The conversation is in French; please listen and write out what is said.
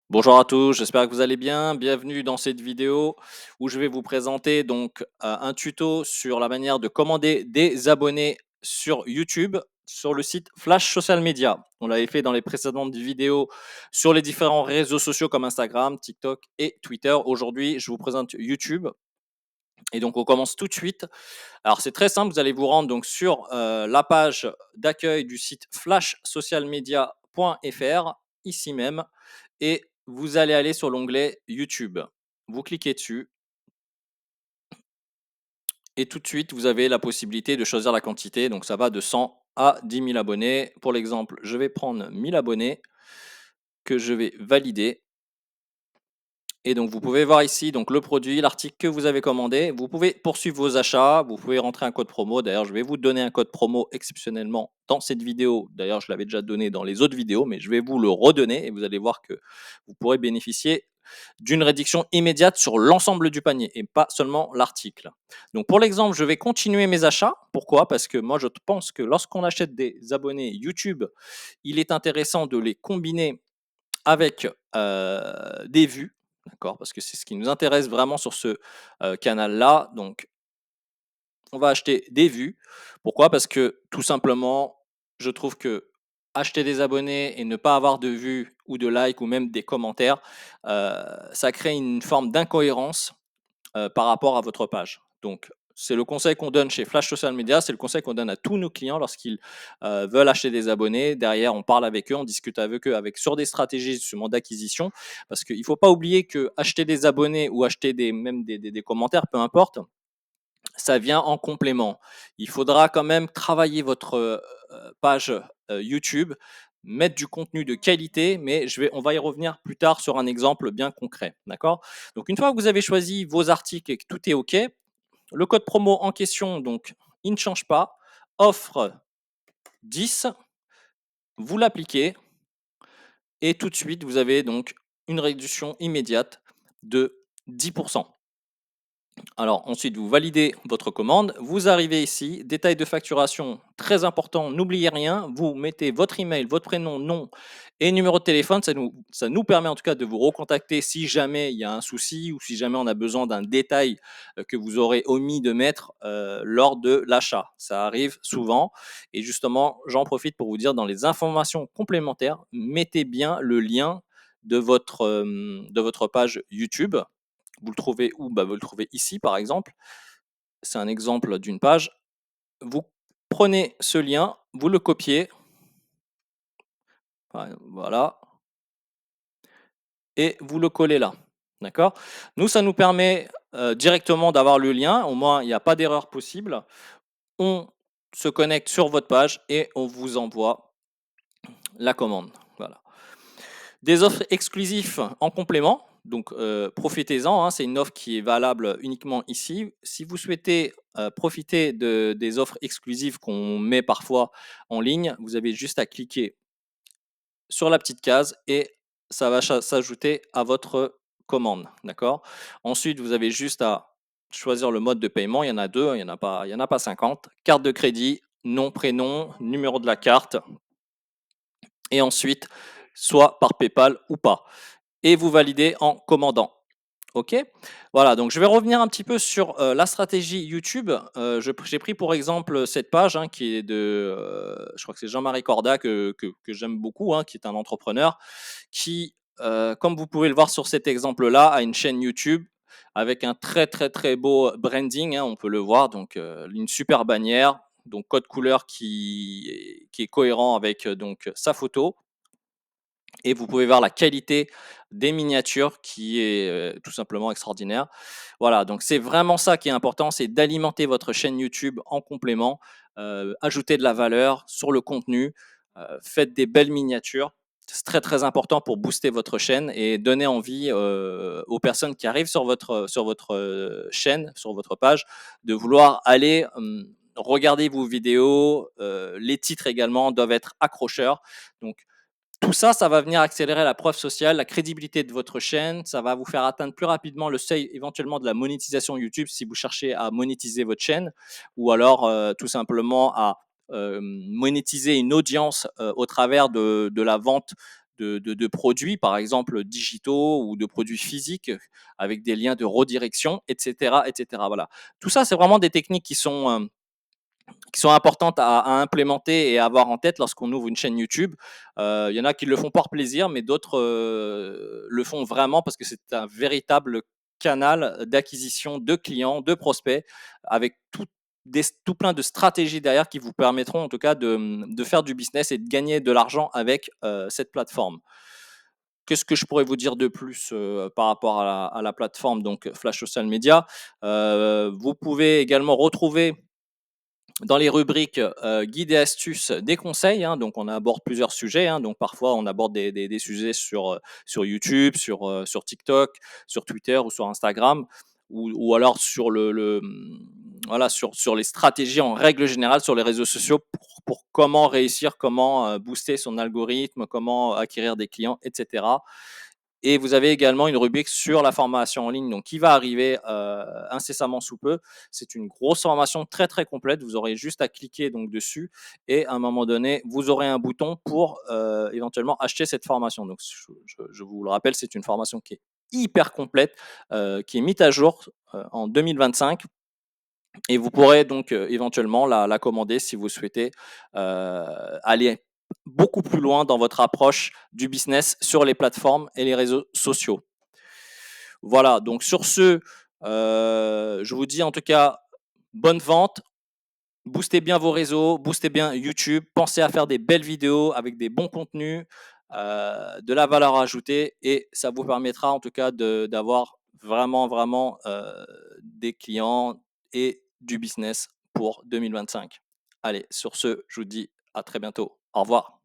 Bonjour à tous, j'espère que vous allez bien. Bienvenue dans cette vidéo où je vais vous présenter un tuto sur la manière de commander des abonnés sur YouTube sur le site Flash Social Media. On l'avait fait dans les précédentes vidéos sur les différents réseaux sociaux comme Instagram, TikTok et Twitter. Aujourd'hui, je vous présente YouTube et donc on commence tout de suite. Alors c'est très simple, vous allez vous rendre donc sur la page d'accueil du site flashsocialmedia.fr ici même et vous allez aller sur l'onglet YouTube. Vous cliquez dessus et tout de suite, vous avez la possibilité de choisir la quantité. Donc ça va de 100 à 10 000 abonnés. Pour l'exemple, je vais prendre 1000 abonnés que je vais valider. Et donc vous pouvez voir ici donc le produit, l'article que vous avez commandé. Vous pouvez poursuivre vos achats, vous pouvez rentrer un code promo. D'ailleurs, je vais vous donner un code promo exceptionnellement dans cette vidéo. D'ailleurs, je l'avais déjà donné dans les autres vidéos, mais je vais vous le redonner et vous allez voir que vous pourrez bénéficier d'une réduction immédiate sur l'ensemble du panier et pas seulement l'article. Donc pour l'exemple, je vais continuer mes achats. Pourquoi? Parce que moi, je pense que lorsqu'on achète des abonnés YouTube, il est intéressant de les combiner avec des vues, d'accord? Parce que c'est ce qui nous intéresse vraiment sur ce canal-là. Donc, on va acheter des vues. Pourquoi? Parce que tout simplement, je trouve que acheter des abonnés et ne pas avoir de vues ou de likes ou même des commentaires, ça crée une forme d'incohérence par rapport à votre page. Donc, c'est le conseil qu'on donne chez Flash Social Media, c'est le conseil qu'on donne à tous nos clients lorsqu'ils veulent acheter des abonnés. Derrière, on parle avec eux, on discute avec eux sur des stratégies justement d'acquisition. Parce qu'il ne faut pas oublier que acheter des abonnés ou acheter même des commentaires, peu importe, ça vient en complément. Il faudra quand même travailler votre page YouTube, mettre du contenu de qualité, mais on va y revenir plus tard sur un exemple bien concret. D'accord? Donc, une fois que vous avez choisi vos articles et que tout est OK, le code promo en question, donc, il ne change pas. Offre 10, vous l'appliquez et tout de suite, vous avez donc une réduction immédiate de 10%. Alors ensuite, vous validez votre commande, vous arrivez ici, détail de facturation, très important, n'oubliez rien, vous mettez votre email, votre prénom, nom et numéro de téléphone, ça nous permet en tout cas de vous recontacter si jamais il y a un souci ou si jamais on a besoin d'un détail que vous aurez omis de mettre lors de l'achat. Ça arrive souvent et justement, j'en profite pour vous dire dans les informations complémentaires, mettez bien le lien de votre page YouTube. Vous le trouvez où? Bah, vous le trouvez ici, par exemple. C'est un exemple d'une page. Vous prenez ce lien, vous le copiez, voilà, et vous le collez là. D'accord? Nous, ça nous permet directement d'avoir le lien. Au moins, il n'y a pas d'erreur possible. On se connecte sur votre page et on vous envoie la commande. Voilà. Des offres exclusives en complément, donc profitez-en, hein, c'est une offre qui est valable uniquement ici. Si vous souhaitez profiter des offres exclusives qu'on met parfois en ligne, vous avez juste à cliquer sur la petite case et ça va s'ajouter à votre commande. D'accord? Ensuite, vous avez juste à choisir le mode de paiement. Il y en a deux, il y en a pas 50. Carte de crédit, nom, prénom, numéro de la carte et ensuite soit par PayPal ou pas. Et vous validez en commandant. OK? Voilà, donc je vais revenir un petit peu sur la stratégie YouTube. J'ai pris pour exemple cette page hein, qui est je crois que c'est Jean-Marie Corda que j'aime beaucoup, hein, qui est un entrepreneur qui, comme vous pouvez le voir sur cet exemple-là, a une chaîne YouTube avec un très très très beau branding, hein, on peut le voir, donc une super bannière, donc code couleur qui est cohérent avec donc sa photo et vous pouvez voir la qualité des miniatures qui est tout simplement extraordinaire. Voilà, donc c'est vraiment ça qui est important, c'est d'alimenter votre chaîne YouTube en complément, ajouter de la valeur sur le contenu, faites des belles miniatures. C'est très très important pour booster votre chaîne et donner envie aux personnes qui arrivent sur votre chaîne, sur votre page, de vouloir aller regarder vos vidéos. Les titres également doivent être accrocheurs. Donc tout ça, ça va venir accélérer la preuve sociale, la crédibilité de votre chaîne. Ça va vous faire atteindre plus rapidement le seuil éventuellement de la monétisation YouTube si vous cherchez à monétiser votre chaîne ou alors tout simplement à monétiser une audience au travers de la vente de produits, par exemple digitaux ou de produits physiques avec des liens de redirection, etc., etc. Voilà. Tout ça, c'est vraiment des techniques qui sont importantes à implémenter et à avoir en tête lorsqu'on ouvre une chaîne YouTube. Il y en a qui le font par plaisir, mais d'autres le font vraiment parce que c'est un véritable canal d'acquisition de clients, de prospects, avec tout plein de stratégies derrière qui vous permettront en tout cas de faire du business et de gagner de l'argent avec cette plateforme. Qu'est-ce que je pourrais vous dire de plus par rapport à la plateforme donc Flash Social Media. Vous pouvez également retrouver dans les rubriques guides et astuces des conseils, hein, donc on aborde plusieurs sujets, hein, donc parfois on aborde des sujets sur YouTube, sur TikTok, sur Twitter ou sur Instagram, ou alors sur voilà, sur les stratégies en règle générale sur les réseaux sociaux pour comment réussir, comment booster son algorithme, comment acquérir des clients, etc. Et vous avez également une rubrique sur la formation en ligne, donc qui va arriver incessamment sous peu. C'est une grosse formation très très complète. Vous aurez juste à cliquer donc dessus et à un moment donné, vous aurez un bouton pour éventuellement acheter cette formation. Donc je vous le rappelle, c'est une formation qui est hyper complète, qui est mise à jour en 2025 et vous pourrez donc éventuellement la commander si vous souhaitez aller beaucoup plus loin dans votre approche du business sur les plateformes et les réseaux sociaux. Voilà, donc sur ce, je vous dis en tout cas bonne vente, boostez bien vos réseaux, boostez bien YouTube, pensez à faire des belles vidéos avec des bons contenus, de la valeur ajoutée et ça vous permettra en tout cas d'avoir vraiment, vraiment des clients et du business pour 2025. Allez, sur ce, je vous dis à très bientôt. Au revoir.